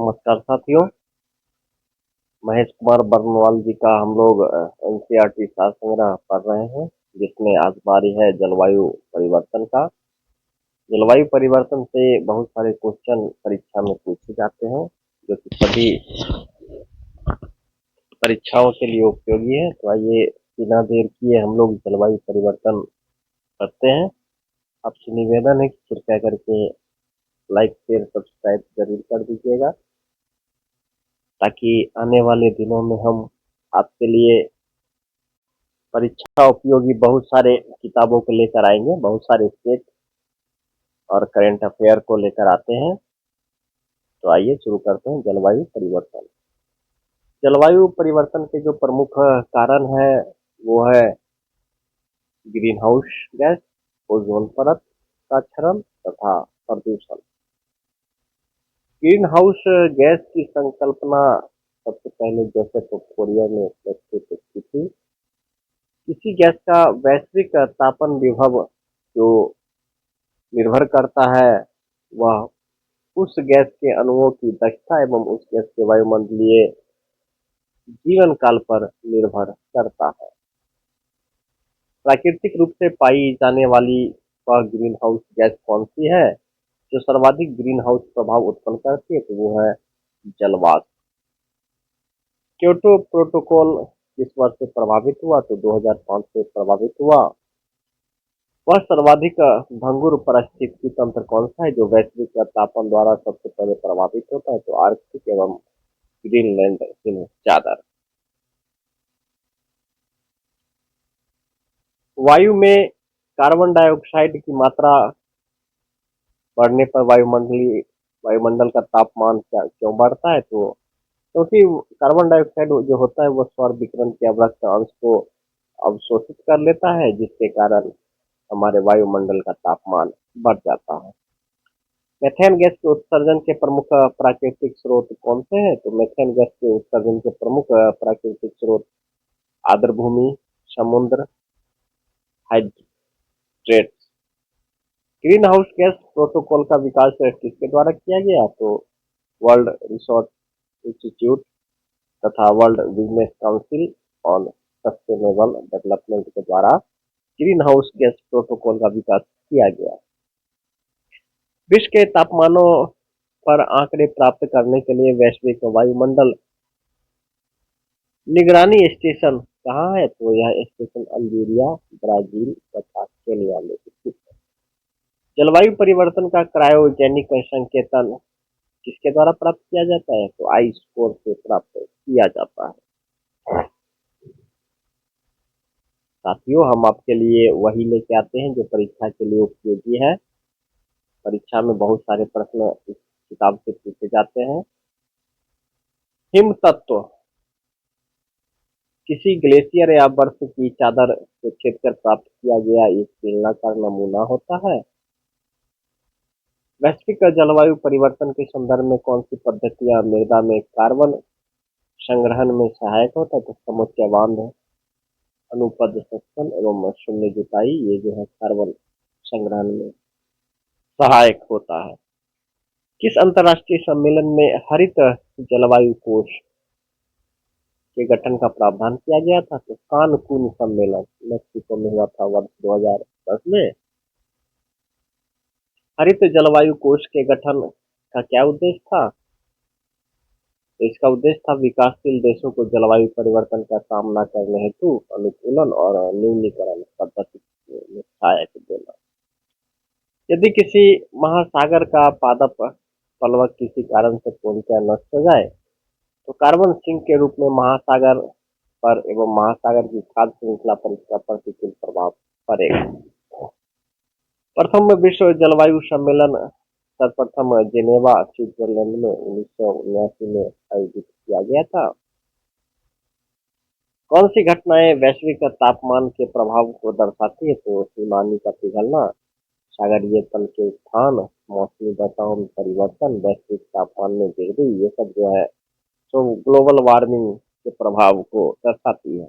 नमस्कार साथियों। महेश कुमार बर्नवाल जी का हम लोग एनसीईआरटी सार संग्रह पढ़ रहे हैं, जिसमें आज बारी है जलवायु परिवर्तन का। जलवायु परिवर्तन से बहुत सारे क्वेश्चन परीक्षा में पूछे जाते हैं, जो कि सभी परीक्षाओं के लिए उपयोगी है। तो आइए बिना देर किए हम लोग जलवायु परिवर्तन करते हैं। आपसे निवेदन है कि कृपया करके लाइक शेयर सब्सक्राइब जरूर कर दीजिएगा, ताकि आने वाले दिनों में हम आपके लिए परीक्षा उपयोगी बहुत सारे किताबों को लेकर आएंगे। बहुत सारे स्टेट और करंट अफेयर को लेकर आते हैं। तो आइए शुरू करते हैं जलवायु परिवर्तन। जलवायु परिवर्तन के जो प्रमुख कारण है वो है ग्रीन हाउस गैस, ओजोन परत का क्षरण तथा प्रदूषण। ग्रीन हाउस गैस की संकल्पना सबसे पहले जोसेफ फोरियर ने प्रस्तुत की थी। किसी गैस का वैश्विक तापन विभव जो निर्भर करता है वह उस गैस के अणुओं की दक्षता एवं उस गैस के वायुमंडलीय जीवन काल पर निर्भर करता है। प्राकृतिक रूप से पाई जाने वाली वह ग्रीन हाउस गैस कौन सी है जो सर्वाधिक ग्रीन हाउस प्रभाव उत्पन्न करती है? तो वो है जलवाष्प। क्योटो प्रोटोकॉल किस वर्ष से प्रभावित हुआ? तो 2005 से प्रभावित हुआ। वह सर्वाधिक भंगुर पारिस्थितिकी तंत्र कौन सा है जो वैश्विक तापन द्वारा सबसे पहले प्रभावित होता है? तो आर्कटिक एवं ग्रीनलैंड हिम चादर। वायु में कार्बन डाइऑक्साइड की मात्रा बढ़ने पर वायुमंडल का तापमान क्यों बढ़ता है? तो क्योंकि कार्बन डाइऑक्साइड जो होता है वो सौर विकिरण के अवरक्त अंश को अवशोषित कर लेता है, जिसके कारण हमारे वायुमंडल का तापमान बढ़ जाता है। मेथेन गैस के उत्सर्जन के प्रमुख प्राकृतिक स्रोत कौन से हैं? तो मेथेन गैस के उत्सर्जन के प्रमुख प्राकृतिक स्रोत आर्द्रभूमि, समुद्र, hydrates. Green house gas protocol का विकास किसके द्वारा किया गया? तो वर्ल्ड रिसोर्स इंस्टीट्यूट तथा world business council on sustainable development के द्वारा ग्रीन हाउस गैस प्रोटोकॉल का विकास किया गया। विश्व के तापमानों पर आंकड़े प्राप्त करने के लिए वैश्विक वायुमंडल निगरानी स्टेशन कहाँ है? तो यह स्टेशन अल्जीरिया, ब्राजील तथा केनिया में स्थित है। जलवायु परिवर्तन का क्रायोजेनिक संकेतन किसके द्वारा प्राप्त किया जाता है? तो आई स्कोर से प्राप्त किया जाता है। साथियों, हम आपके लिए वही लेके आते हैं जो परीक्षा के लिए उपयोगी है। परीक्षा में बहुत सारे प्रश्न इस किताब से पूछे जाते हैं। हिम तत्व किसी ग्लेशियर या बर्फ की चादर को छेदकर प्राप्त किया गया एक बेलनाकार नमूना होता है। वैश्विक जलवायु परिवर्तन के संदर्भ में कौन सी पद्धतियां मृदा में कार्बन संग्रहण में सहायक होता है? तो समुच्चय बांध, अनुपद सेक्शन एवं शून्य जुताई, ये जो है कार्बन संग्रहण में सहायक होता है। किस अंतर्राष्ट्रीय सम्मेलन में हरित जलवायु कोष के गठन का प्रावधान किया गया था? तो कानकून सम्मेलन मेक्सिको में हुआ था वर्ष 2010 में। हरित जलवायु कोष के गठन का क्या उद्देश्य था? तो इसका उद्देश्य था विकासशील देशों को जलवायु परिवर्तन का सामना करने हेतु अनुकूलन और न्यूनीकरण पद्धति में सहायक देना। यदि किसी महासागर का पादप पलवक किसी कारण से पूर्णतः नष्ट हो जाए तो कार्बन सिंक के रूप में महासागर पर एवं महासागर की खाद्य श्रृंखला पर इसका प्रतिकूल प्रभाव पड़ेगा। प्रथम विश्व जलवायु सम्मेलन सर्वप्रथम जेनेवा स्विट्जरलैंड में 1979 में आयोजित किया गया था। कौन सी घटनाएं वैश्विक तापमान के प्रभाव को दर्शाती है? तो हिमानी का पिघलना, सागरीय तल के उत्थान, मौसमी दशाओं में परिवर्तन, वैश्विक तापमान में वृद्धि, ये सब जो है तो ग्लोबल वार्मिंग के प्रभाव को दर्शाती है।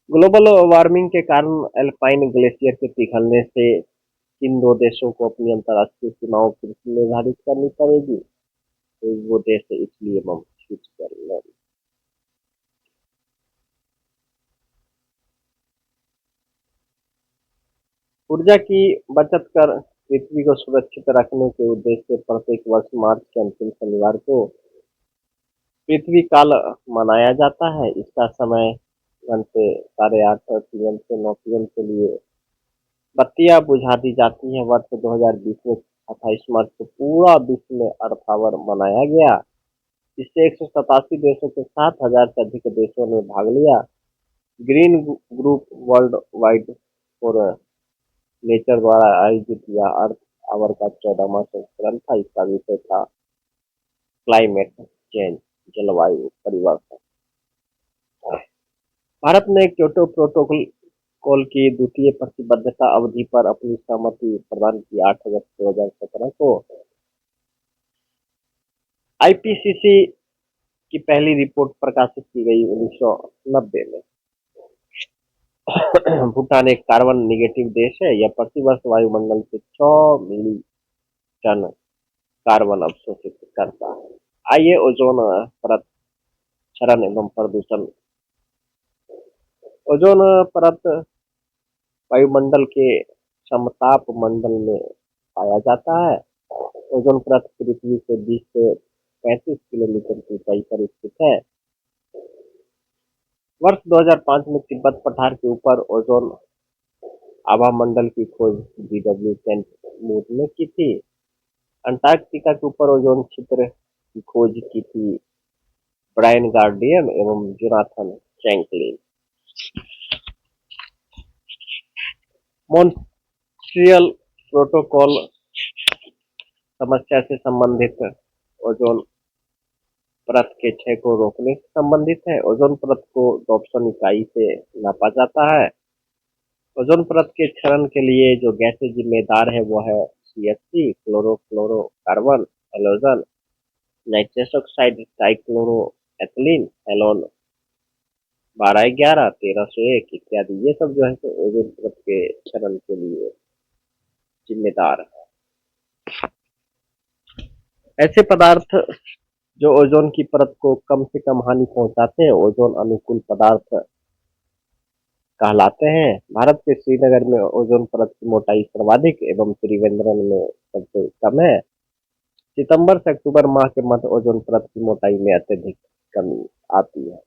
ग्लोबल वार्मिंग के कारण एल्पाइन ग्लेशियर के पिघलने से किन दो देशों को अपनी अंतर्राष्ट्रीय सीमाओं फिर से निर्धारित करनी पड़ेगी? तो वो देश है इसलिए हम स्विट्जरलैंड। ऊर्जा की बचत कर पृथ्वी को सुरक्षित रखने के उद्देश्य से प्रत्येक वर्ष मार्च के अंतिम शनिवार को पृथ्वी काल मनाया जाता है। इसका समय घंटे 8:30 PM से 9 PM के लिए बत्तियां बुझा दी जाती हैं। वर्ष 2020 में 28 मार्च को पूरा विश्व में अर्थ आवर मनाया गया। इससे 187 देशों के 7,000 से अधिक देशों ने भाग लिया। Green group world wide for nature द्वारा आयोजित यह अर्थ आवर का 14वां संस्करण था। इसका विषय था क्लाइमेट चेंज, जलवायु परिवर्तन। भारत ने क्योटो प्रोटोकॉल की द्वितीय प्रतिबद्धता अवधि पर अपनी सहमति प्रदान की। 8 अगस्त 2017 को आईपीसीसी की पहली रिपोर्ट प्रकाशित की गई। 1990 में भूटान एक कार्बन निगेटिव देश है। यह प्रतिवर्ष वायुमंडल से 6 मिली टन कार्बन अवशोषित करता है। आइए ओजोन परत क्षरण एवं प्रदूषण। ओजोन परत वायुमंडल के समताप मंडल में पाया जाता है। ओजोन परत पृथ्वी से 20 से 35 किलोमीटर की ऊंचाई पर स्थित है। वर्ष 2005 में तिब्बत पठार के ऊपर ओजोन आभा मंडल की खोज जीडब्ल्यू केंट मूर ने की थी। अंटार्कटिका के ऊपर ओजोन छिद्र की खोज की थी ब्रायन गार्डियन एवं जोनाथन फ्रैंकलिन। मॉन्ट्रियल प्रोटोकॉल समस्या से संबंधित ओजोन परत के क्षय को रोकने से संबंधित है। ओजोन परत को डॉप्सन इकाई से नापा जाता है। ओजोन परत के क्षरण के लिए जो गैसें जिम्मेदार है वो है CFC, chlorofluorocarbon, halogen, nitrous oxide, trichloroethylene, halon 1211, 1301 इत्यादि। ये सब जो है तो ओजोन परत के क्षरण के लिए जिम्मेदार है। ऐसे पदार्थ जो ओजोन की परत को कम से कम हानि पहुंचाते हैं ओजोन अनुकूल पदार्थ कहलाते हैं। भारत के श्रीनगर में ओजोन परत की मोटाई सर्वाधिक एवं त्रिवेंद्रम में सबसे कम है। सितंबर से अक्टूबर माह के मध्य ओजोन परत की मोटाई में अत्यधिक कमी आती है।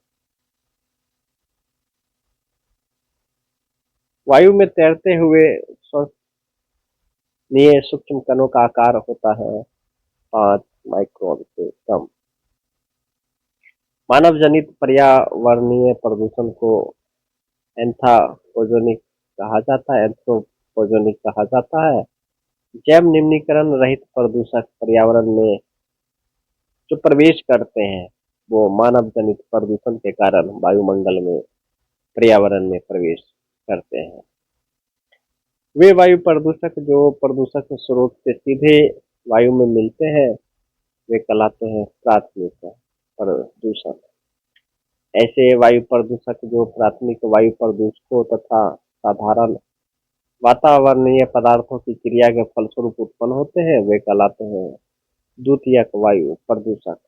वायु में तैरते हुए श्वसनीय सूक्ष्म कणों का आकार होता है 5 माइक्रोन से कम। मानव जनित पर्यावरणीय प्रदूषण को एंथ्रोपोजेनिक कहा जाता है। जैव निम्नीकरण रहित प्रदूषक पर्यावरण में जो प्रवेश करते हैं वो मानव जनित प्रदूषण के कारण वायुमंडल में पर्यावरण में प्रवेश करते हैं। वे वायु प्रदूषक जो प्रदूषक स्रोत से सीधे वायु में मिलते हैं वे कहलाते हैं प्राथमिक प्रदूषण। ऐसे वायु प्रदूषक जो प्राथमिक वायु प्रदूषकों तथा साधारण वातावरणीय पदार्थों की क्रिया के फलस्वरूप उत्पन्न होते हैं वे कहलाते हैं द्वितीयक वायु प्रदूषक।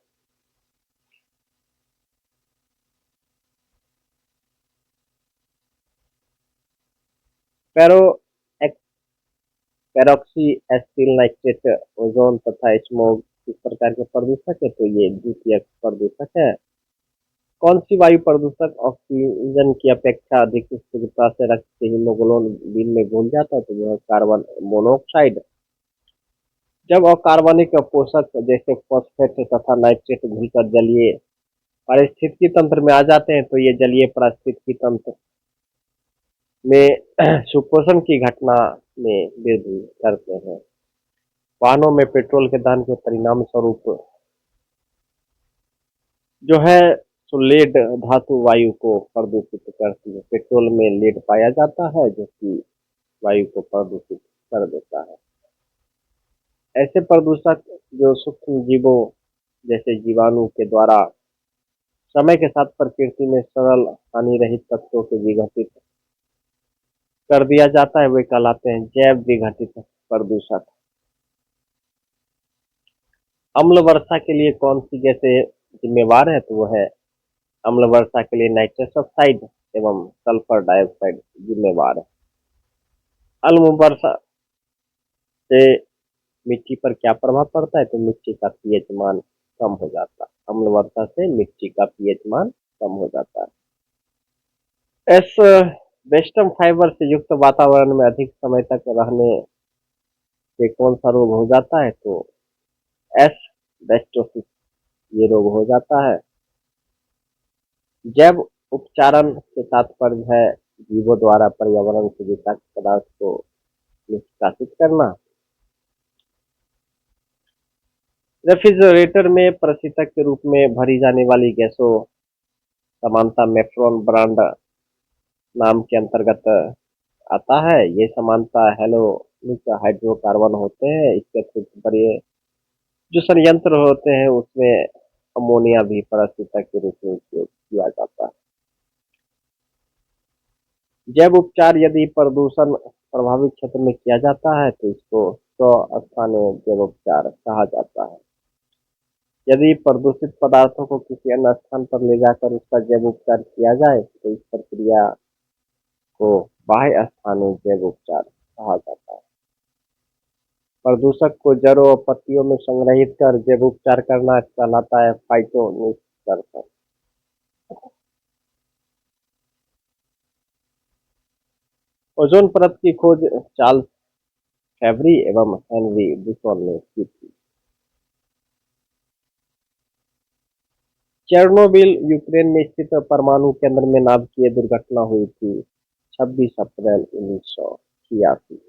पैरो पैरोक्सी एसिटिल नाइट्रेट, ओजोन तथा स्मोग इस प्रकार के प्रदूषक है तो ये द्वितीयक प्रदूषक है। कौन सी वायु प्रदूषक ऑक्सीजन की अपेक्षा अधिक शीघ्रता से रक्त के हीमोग्लोबिन में घुल जाता है तो वह कार्बन मोनोऑक्साइड। जब अकार्बनिक पोषक जैसे फॉस्फेट तथा नाइट्रेट घुलकर जलीय पारिस्थितिकी तंत्र में आ जाते हैं तो ये जलीय पारिस्थितिकी तंत्र में सुपोषण की घटना में वृद्धि करते हैं। वाहनों में पेट्रोल के दहन के परिणाम स्वरूप जो है तो लेड धातु वायु को प्रदूषित करती है। पेट्रोल में लेड पाया जाता है जो कि वायु को प्रदूषित कर देता है। ऐसे प्रदूषक जो सूक्ष्म जीवों जैसे जीवाणु के द्वारा समय के साथ प्रकृति में सरल हानि रहित तत्वों के विघटित कर दिया जाता है वे कहलाते हैं जैव विघटित प्रदूषक। अम्ल वर्षा के लिए कौन सी गैसें जिम्मेवार है? तो वो है अम्ल वर्षा के लिए नाइट्रस ऑक्साइड एवं सल्फर डाइऑक्साइड जिम्मेवार है। अम्ल वर्षा से मिट्टी पर क्या प्रभाव पड़ता है? तो मिट्टी का पीएच मान कम हो जाता है। अम्ल वर्षा से मिट्टी का पीएच मान कम हो जाता है। वेस्टर्न फाइबर से युक्त वातावरण में अधिक समय तक रहने से कौन सा रोग हो जाता है? तो एस्बेस्टोसिस ये रोग हो जाता है। जैव उपचारण से तात्पर्य है जीवों द्वारा पर्यावरण से विषाक्त पदार्थ को निष्कासित करना। रेफ्रिजरेटर में प्रशीतक के रूप में भरी जाने वाली गैसों समानता मेफ्रॉन ब्रांड नाम के अंतर्गत आता है। ये समानता हैलोनिक हाइड्रोकार्बन होते हैं। इसके अतिरिक्त बड़े जो संयंत्र होते हैं उसमें अमोनिया भी प्रशीतक के रूप में उपयोग किया जाता है। जैव उपचार यदि प्रदूषण प्रभावित क्षेत्र में किया जाता है तो इसको स्वस्थानीय जैव उपचार कहा जाता है। यदि प्रदूषित पदार्थों को किसी अन्य स्थान पर ले जाकर उसका जैव उपचार किया जाए तो इस प्रक्रिया को बाह्य स्थानीय जैव उपचार कहा जाता है। प्रदूषक को जड़ों और पत्तियों में संग्रहित कर जैव उपचार करना कहलाता है फाइटोनिस्टर्सन। ओजोन परत की खोज चार्ल्स फैब्री एवं हेनरी बुशॉन ने की थी। चेर्नोबिल यूक्रेन में स्थित परमाणु केंद्र में नाभिकीय दुर्घटना हुई थी 26 अप्रैल 1986।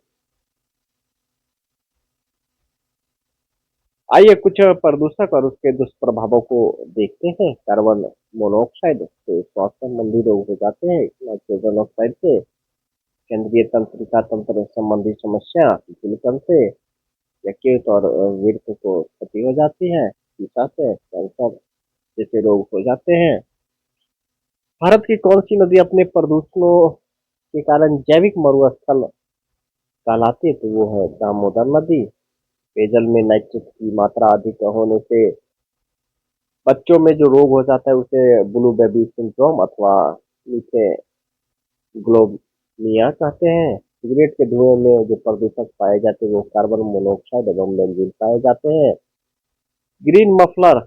आइए कुछ प्रदूषक और उसके दुष्प्रभावों को देखते हैं। कार्बन मोनोऑक्साइड से स्वास्थ्य संबंधी रोग हो जाते हैं। नाइट्रोजन ऑक्साइड से केंद्रीय तंत्रिका तंत्र संबंधी समस्या, विलिकन से यकृत और वृक्क को क्षति हो जाती है। शीशा से कैंसर जैसे रोग हो जाते हैं। भारत की कौन सी नदी अपने प्रदूषणों के कारण जैविक मरुस्थल कहलाती है? तो वो है दामोदर नदी। पेयजल में नाइट्रेट की मात्रा अधिक होने से बच्चों में जो रोग हो जाता है उसे ब्लू बेबी सिंड्रोम अथवा मीठे ग्लोमिया कहते हैं। सिगरेट के धुएं में जो प्रदूषक पाए जाते हैं वो कार्बन मोनोऑक्साइड एवं बेंजीन पाए जाते हैं। ग्रीन मफलर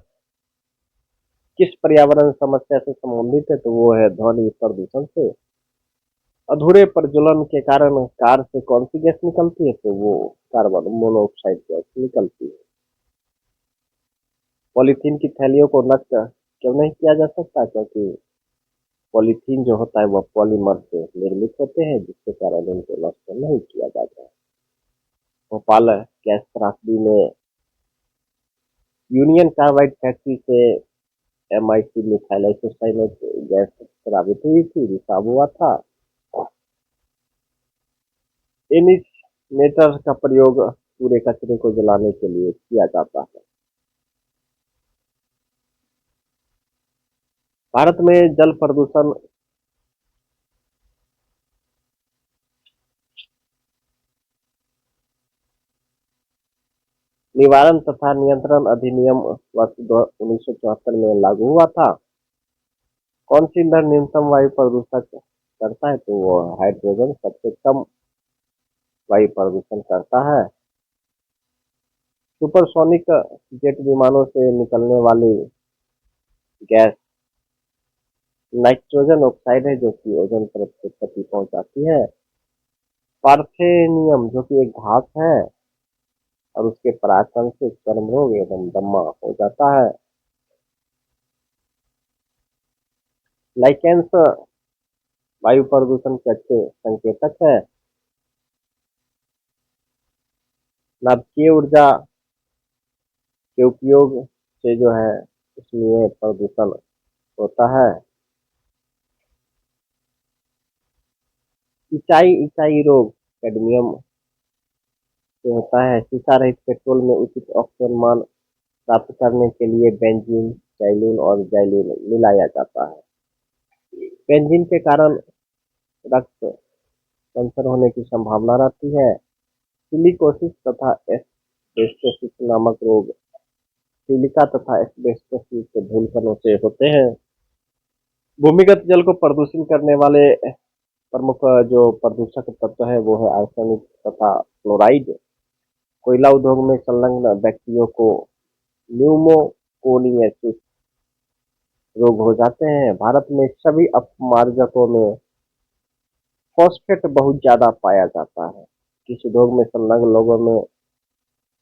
किस पर्यावरण समस्या से संबंधित है? तो वो है ध्वनि प्रदूषण से। अधूरे प्रज्वलन के कारण कार से कौन सी गैस निकलती है? तो वो कार्बन मोनोऑक्साइड गैस निकलती है। पॉलीथीन की थैलियों को नष्ट क्यों नहीं किया जा सकता? क्योंकि पॉलीथीन जो होता है वह पॉलीमर से निर्मित होते हैं जिसके कारण इनको नष्ट नहीं किया जाता है। भोपाल गैस त्रासदी में यूनियन कार्बाइड फैक्ट्री से MIC मिथाइल आइसोसाइनेट गैस स्रावित हुई थी, रिसाव हुआ था। इनिसिनेटर का प्रयोग पूरे कचरे को जलाने के लिए किया जाता है। भारत में जल प्रदूषण निवारण तथा नियंत्रण अधिनियम वर्ष 1974 में लागू हुआ था। कौन सी ईंधन न्यूनतम वायु प्रदूषक करता है? तो वो हाइड्रोजन सबसे कम वायु प्रदूषण करता है। सुपरसोनिक जेट विमानों से निकलने वाली गैस नाइट्रोजन ऑक्साइड है जो कि ओजोन परत को क्षति पहुंचाती है। पार्थेनियम जो कि एक घास है और उसके परागकण से चर्म रोग एवं दमा हो जाता है। लाइकेंस वायु प्रदूषण के अच्छे संकेतक है। नाभिकीय ऊर्जा के उपयोग से जो है उसमें प्रदूषण होता है। ईसाई रोग कैडमियम से होता है। शीशा रहित पेट्रोल में उचित ऑक्सीजन मान प्राप्त करने के लिए बेंजीन, चाइलीन और जाइलीन मिलाया जाता है। बेंजीन के कारण रक्त कैंसर होने की संभावना रहती है। सिलिकोसिस तथा एस्बेस्टोसिस नामक रोग सिलिका तथा एस्बेस्टस युक्त धूल कणों से होते हैं। भूमिगत जल को प्रदूषित करने वाले प्रमुख जो प्रदूषक तत्व है वो है आर्सेनिक तथा फ्लोराइड। कोयला उद्योग में संलग्न व्यक्तियों को न्यूमोकोनियासिस रोग हो जाते हैं। भारत में सभी अपमार्जकों में फॉस्फेट बहुत ज्यादा पाया जाता है। किस उद्योग में संलग्न लोगों में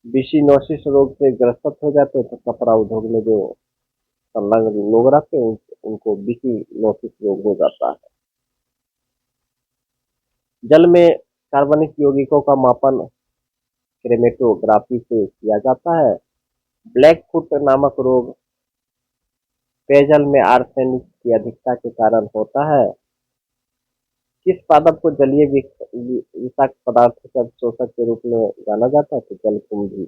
बिसिनोसिस रोग से ग्रस्त हो जाते हैं, तो कपड़ा उद्योग में जो संलग्न लोग रहते हैं उनको बिसिनोसिस रोग हो जाता है। जल में कार्बनिक यौगिकों का मापन क्रोमेटोग्राफी से किया जाता है। ब्लैक फुट नामक रोग पेयजल में आर्सेनिक की अधिकता के कारण होता है। किस पादप को जलीय विषाक्त पदार्थ के अवशोषक के रूप में जाना जाता है, तो जलकुंभी।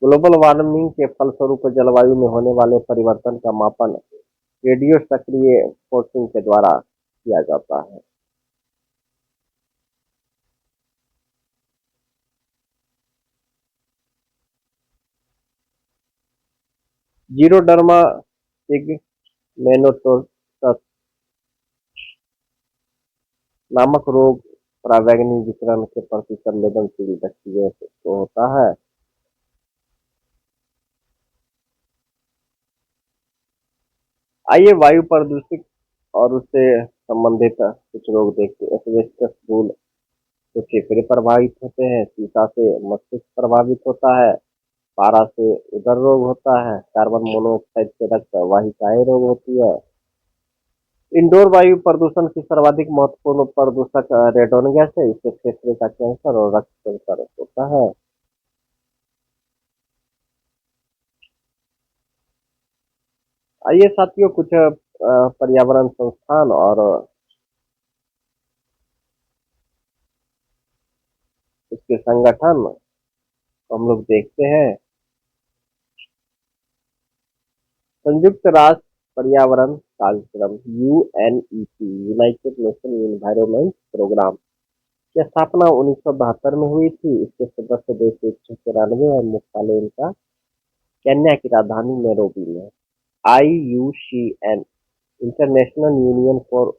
ग्लोबल वार्मिंग के फलस्वरूप जलवायु में होने वाले परिवर्तन का मापन रेडियो सक्रिय फोर्सिंग के द्वारा किया जाता है। जीरोडर्मा पिगमेनोसाइटोसिस नामक रोग पराबैंगनी विकिरण के प्रति संवेदनशील व्यक्तियों को होता है। आइए वायु प्रदूषित और उससे संबंधित कुछ रोग देखते हैं। एस्बेस्टस धूल से फेफड़े प्रभावित होते हैं। शीशा से मस्तिष्क प्रभावित होता है। पारा से उदर रोग होता है। कार्बन मोनोऑक्साइड से रक्त वाहिकाएं रोग होती है। इंडोर वायु प्रदूषण की सर्वाधिक महत्वपूर्ण प्रदूषक रेडोन गैस है। इससे फेफड़े का कैंसर और रक्त कैंसर होता है। आइए साथियों कुछ पर्यावरण संस्थान और उसके संगठन हम लोग देखते हैं। संयुक्त राष्ट्र पर्यावरण कार्यक्रम UNEP United Nation environment programme की स्थापना 1972 में हुई थी। इसके सदस्य देश 193 और मुख्यालय इनका केन्या की राजधानी नैरोबी में। IUCN international union for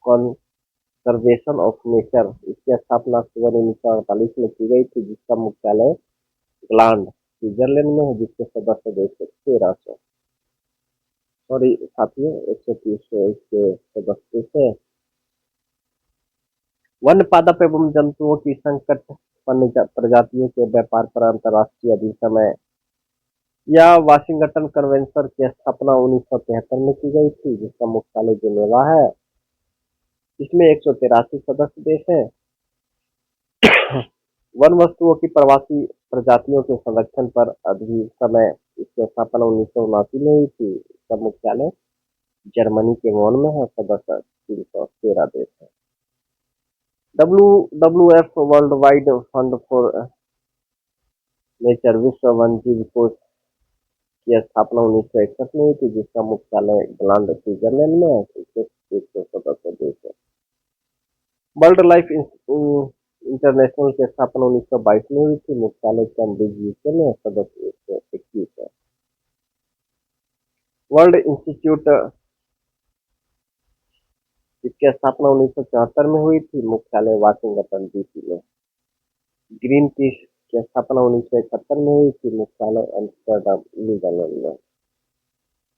conservation of nature, इसकी स्थापना अक्टूबर 1948 में की गई थी, जिसका मुख्यालय ग्लांड स्विट्जरलैंड में है, जिसके सदस्य देश 1300 सॉरी साथियों 130 इसके सदस्य थे। वन्य पादप एवं जंतुओं की संकट प्रजातियों के व्यापार पर अंतर्राष्ट्रीय अधिसमय या वाशिंगटन कन्वेंशन की स्थापना 1973 में की गई थी, जिसका मुख्यालय जिनेवा है। इसमें 183 सदस्य देश हैं। वन वस्तुओं की प्रवासी प्रजातियों के संरक्षण पर अधिसमय इसकी स्थापना 1979 में हुई थी। इसका मुख्यालय जर्मनी के वॉन में है। सदस्य 313 देश है। WWF world wide fund for nature विश्व वन्यजीव कोष की स्थापना 1961 में हुई थी, जिसका मुख्यालय इंग्लैंड स्विट्जरलैंड में है। इसके 100 सदस्य देश है। वर्ल्ड लाइफ इंटरनेशनल की स्थापना 1922 में हुई थी, मुख्यालय कैम्ब्रिज यूके में, सदस्य 121 है। वर्ल्ड इंस्टीट्यूट इसकी स्थापना 1974 में हुई थी, मुख्यालय वाशिंगटन डीसी में। ग्रीन पीस की स्थापना 1971 में हुई थी, मुख्यालय एम्स्टर्डम नीदरलैंड में।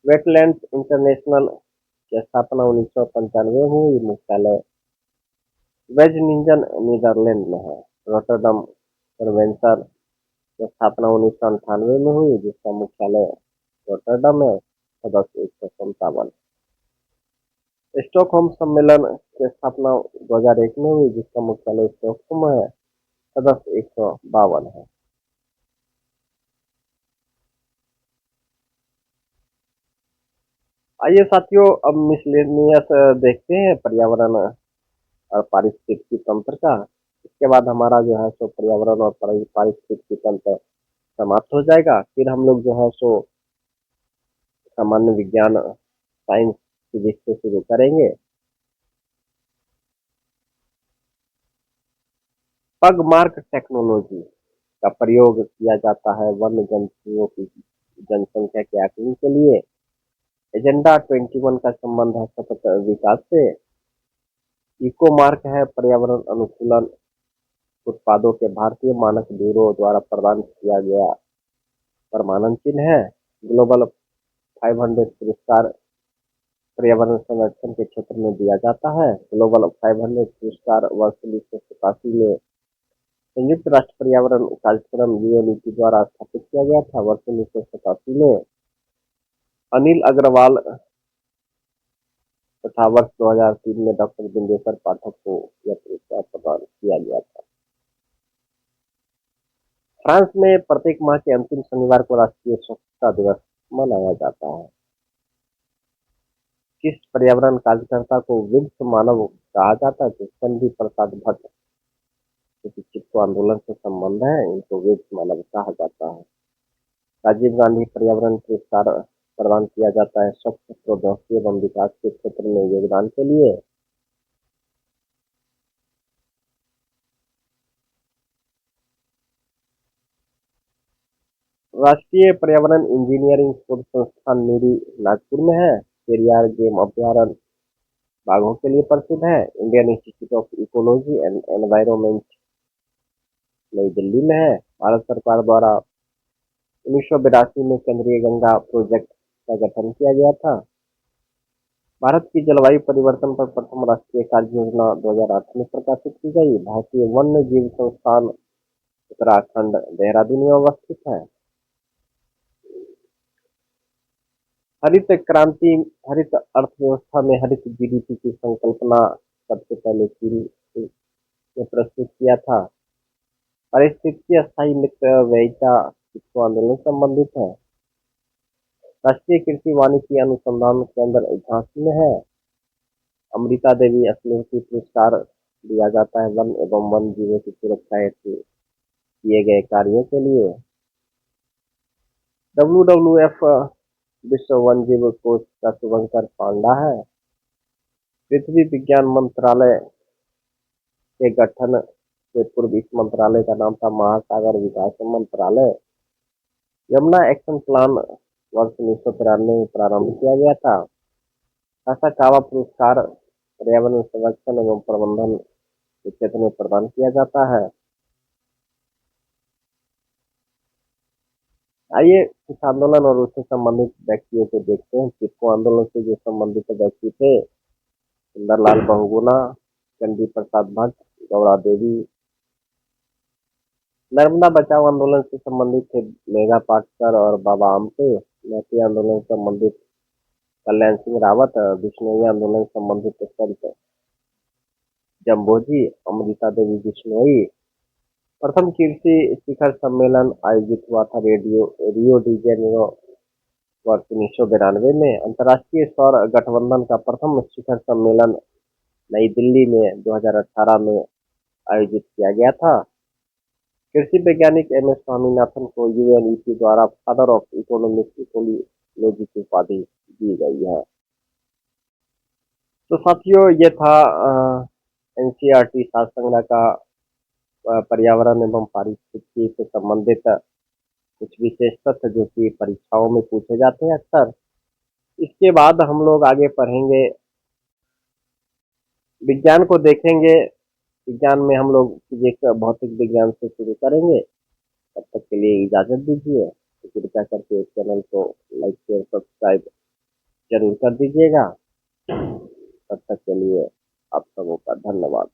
वेटलैंड्स इंटरनेशनल की स्थापना 1995 में हुई, मुख्यालय वेजनिंजन नीदरलैंड में है। रोटरडम कन्वेंशन की स्थापना 1998 में हुई, जिसका मुख्यालय रोटरडम है। सदस्य 157। स्टॉकहोम सम्मेलन की स्थापना 2001 में हुई, जिसका मुख्यालय स्टॉकहोम है। सदस्य 152 है। आइए साथियों अब मिसलेनियस देखते हैं पर्यावरण और पारिस्थितिकी तंत्र का। इसके बाद हमारा जो है सो पर्यावरण और पारिस्थितिकी तंत्र समाप्त हो जाएगा। फिर हम लोग जो है सो सामान्य विज्ञान साइंस फिजिक्स से शुरू करेंगे। पग मार्क टेक्नोलॉजी का प्रयोग किया जाता है वन्य जंतुओं की जनसंख्या के आकलन के लिए। एजेंडा 21 का संबंध है सतत विकास से। इको मार्क है पर्यावरण अनुकूलन उत्पादों के भारतीय मानक ब्यूरो द्वारा प्रदान किया गया प्रमाणन चिन्ह है। ग्लोबल 500 पुरस्कार पर्यावरण संरक्षण के क्षेत्र में दिया जाता है। ग्लोबल 500 पुरस्कार वर्ष 1987 में संयुक्त राष्ट्र पर्यावरण कार्यक्रम यूएनईपी द्वारा स्थापित किया गया था। वर्ष 1987 में अनिल अग्रवाल तथा वर्ष 2003 में डॉक्टर बिंदेश्वर पाठक को यह पुरस्कार प्रदान किया गया था। फ्रांस में प्रत्येक माह के अंतिम शनिवार को राष्ट्रीय स्वच्छता दिवस मनाया जाता है। किस पर्यावरण कार्यकर्ता को विश्व मानव कहा जाता है? तो चंडी प्रसाद भट्ट, क्योंकि चिपको आंदोलन से संबंध है, इनको विश्व मानव कहा जाता है। राजीव गांधी पर्यावरण पुरस्कार प्रदान किया जाता है स्वच्छ प्रौद्योगिकी एवं विकास के क्षेत्र में योगदान के लिए। राष्ट्रीय पर्यावरण इंजीनियरिंग शोध संस्थान नीरी नागपुर में है। पेरियार गेम अभ्यारण्य बाघों के लिए प्रसिद्ध है। Indian institute of ecology and environment नई दिल्ली में है। भारत सरकार द्वारा 1982 में केंद्रीय गंगा प्रोजेक्ट का गठन किया गया था। भारत की जलवायु परिवर्तन पर प्रथम राष्ट्रीय कार्य योजना 2008 में प्रकाशित की गई। भारतीय वन्य जीव संस्थान उत्तराखंड देहरादून में अवस्थित है। हरित क्रांति हरित अर्थव्यवस्था में हरित जीडीपी की संकल्पना सबसे पहले चीन ने प्रस्तुत किया था। पारिस्थितिकी स्थायी मित्र वैचा चिपको आंदोलन से संबंधित है। राष्ट्रीय कृषि वानिकी अनुसंधान केंद्र झांसी में है। अमृता देवी स्मृति पुरस्कार दिया जाता है वन एवं वन जीवों की सुरक्षा हेतु किए गए कार्यों के लिए। WWF विश्व वन जीव कोष का शुभंकर पांडा है। पृथ्वी विज्ञान मंत्रालय के गठन से पूर्व इस मंत्रालय का नाम था महासागर विकास मंत्रालय। यमुना एक्शन प्लान वर्ष 1993 में प्रारंभ किया गया था। कासाकावा पुरस्कार पर्यावरण संरक्षण एवं प्रबंधन के क्षेत्र में प्रदान किया जाता है। आइए इस आंदोलन और उससे संबंधित व्यक्तियों को देखते हैं। चिपको आंदोलन से जो संबंधित व्यक्ति थे, सुंदरलाल बहुगुणा, चंडी प्रसाद भट्ट, गौरा देवी। नर्मदा बचाओ आंदोलन से संबंधित थे मेघा पाटकर और बाबा आमटे। मैती आंदोलन से संबंधित कल्याण सिंह रावत। बिश्नोई आंदोलन से संबंधित संत जम्बोजी, अमृता देवी बिश्नोई। प्रथम कृषि शिखर सम्मेलन आयोजित हुआ था रियो डी जेनेरो वर्ष 1992 में। अंतर्राष्ट्रीय सौर गठबंधन का प्रथम शिखर सम्मेलन नई दिल्ली में 2018 में आयोजित किया गया था। कृषि वैज्ञानिक MS स्वामीनाथन को यूएनईपी द्वारा फादर ऑफ इकोनॉमिक इकोलॉजी की उपाधि दी गई है। तो साथियों, ये था एनसीईआरटी शास्त्र संग्रह का पर्यावरण एवं पारिस्थितिकी से संबंधित कुछ विशेष तथ्य जो कि परीक्षाओं में पूछे जाते हैं अक्सर। इसके बाद हम लोग आगे पढ़ेंगे, विज्ञान को देखेंगे। विज्ञान में हम लोग फिजिक्स भौतिक विज्ञान से शुरू करेंगे। तब तक के लिए इजाजत दीजिए। तो कृपया करके चैनल को लाइक शेयर सब्सक्राइब जरूर कर दीजिएगा। तब तक के लिए आप सबों का धन्यवाद।